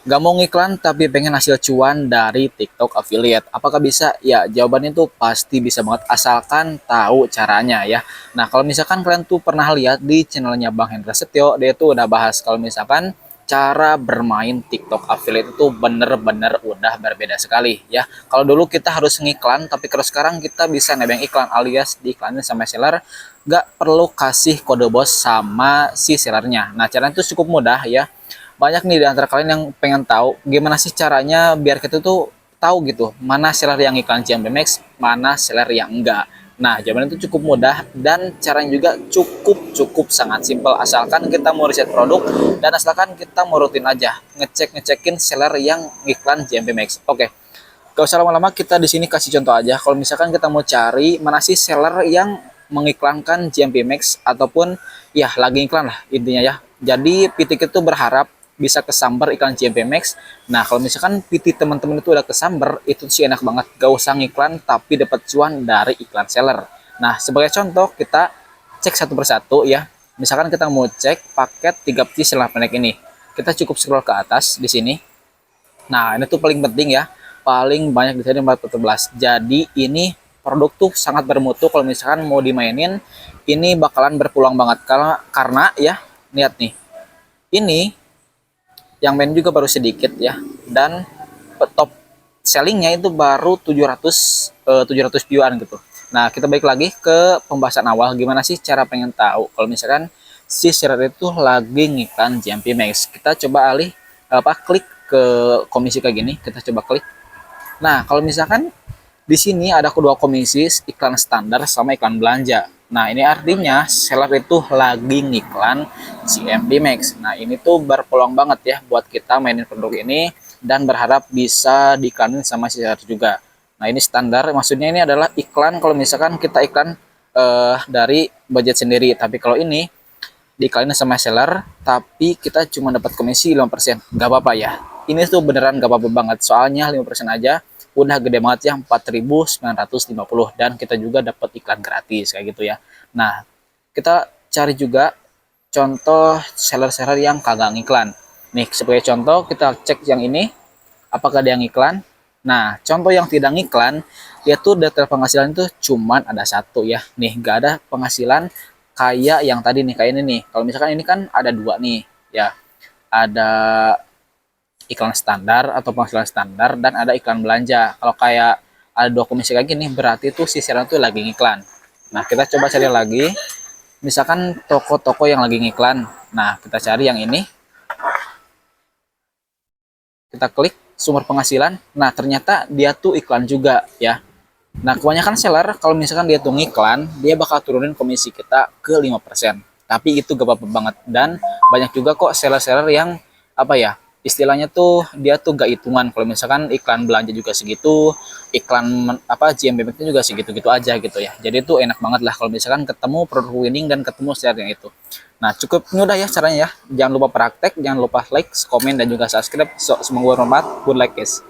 Gak mau ngiklan tapi pengen hasil cuan dari TikTok affiliate. Apakah bisa? Ya, jawabannya tuh pasti bisa banget asalkan tahu caranya ya. Nah, kalau misalkan kalian tuh pernah lihat di channelnya Bang Hendra Setio, dia tuh udah bahas kalau misalkan cara bermain TikTok affiliate itu bener-bener udah berbeda sekali ya. Kalau dulu kita harus ngiklan, tapi kalau sekarang kita bisa nebeng iklan alias diiklanin sama seller, gak perlu kasih kode bos sama si sellernya. Nah, caranya itu cukup mudah ya. Banyak nih di antara kalian yang pengen tahu gimana sih caranya biar kita tuh tahu gitu mana seller yang iklan JMP Max, mana seller yang enggak. Nah, jawabannya itu cukup mudah dan caranya juga cukup sangat simpel asalkan kita mau riset produk dan asalkan kita mau rutin aja ngecekin seller yang iklan JMP Max. Oke. Gak usah lama-lama, kita di sini kasih contoh aja. Kalau misalkan kita mau cari mana sih seller yang mengiklankan JMP Max ataupun ya lagi iklan lah intinya ya. Jadi Pitik itu berharap bisa kesambar iklan JMP Max. Nah, kalau misalkan PT teman-teman itu udah kesambar, itu sih enak banget. Gak usah ngiklan tapi dapat cuan dari iklan seller. Nah, sebagai contoh kita cek satu persatu ya. Misalkan kita mau cek paket 3 piece seller pendek ini. Kita cukup scroll ke atas di sini. Nah, ini tuh paling penting ya. Paling banyak di sini 14. Jadi ini produk tuh sangat bermutu kalau misalkan mau dimainin, ini bakalan berpeluang banget karena ya, lihat nih. Ini yang main juga baru sedikit ya, dan top sellingnya itu baru 700 viewan gitu. Nah, kita balik lagi ke pembahasan awal, gimana sih cara pengen tahu kalau misalkan si seller itu lagi ngiklan JMP Max. Kita coba klik ke komisi kayak gini, kita coba klik. Nah, kalau misalkan di sini ada kedua komisi, iklan standar sama iklan belanja. Nah, ini artinya seller itu lagi ngiklan JMP Max. Nah, ini tuh berpeluang banget ya buat kita mainin produk ini dan berharap bisa diiklanin sama si seller juga. Nah, ini standar, maksudnya ini adalah iklan kalau misalkan kita iklan dari budget sendiri. Tapi kalau ini diiklanin sama seller, tapi kita cuma dapat komisi 5%. Gak apa-apa ya. Ini tuh beneran gak apa-apa banget. Soalnya 5% aja udah gede banget ya, 4.950, dan kita juga dapat iklan gratis kayak gitu ya. Nah, kita cari juga contoh seller-seller yang kagak ngiklan. Nih, sebagai contoh kita cek yang ini, apakah dia ngiklan. Nah, contoh yang tidak ngiklan, dia tuh data penghasilan itu cuman ada satu ya. Nih, gak ada penghasilan kayak yang tadi nih, kayak ini nih. Kalau misalkan ini kan ada dua nih ya, ada iklan standar atau penghasilan standar dan ada iklan belanja. Kalau kayak ada dua komisi kayak gini, berarti tuh si seller tuh lagi ngiklan. Nah, kita coba cari lagi, misalkan toko-toko yang lagi ngiklan. Nah, kita cari yang ini, kita klik sumber penghasilan. Nah, ternyata dia tuh iklan juga ya. Nah, kebanyakan seller kalau misalkan dia tuh ngiklan, dia bakal turunin komisi kita ke 5%. Tapi itu gak apa-apa banget. Dan banyak juga kok seller-seller yang apa ya, istilahnya tuh dia tuh gak hitungan. Kalau misalkan iklan belanja juga segitu, iklan JMB-nya juga segitu-gitu aja gitu ya. Jadi itu enak banget lah kalau misalkan ketemu produk winning dan ketemu seller yang itu. Nah, cukup mudah ya caranya ya. Jangan lupa praktek, jangan lupa like, komen, dan juga subscribe. So, semoga bermanfaat. Good luck guys.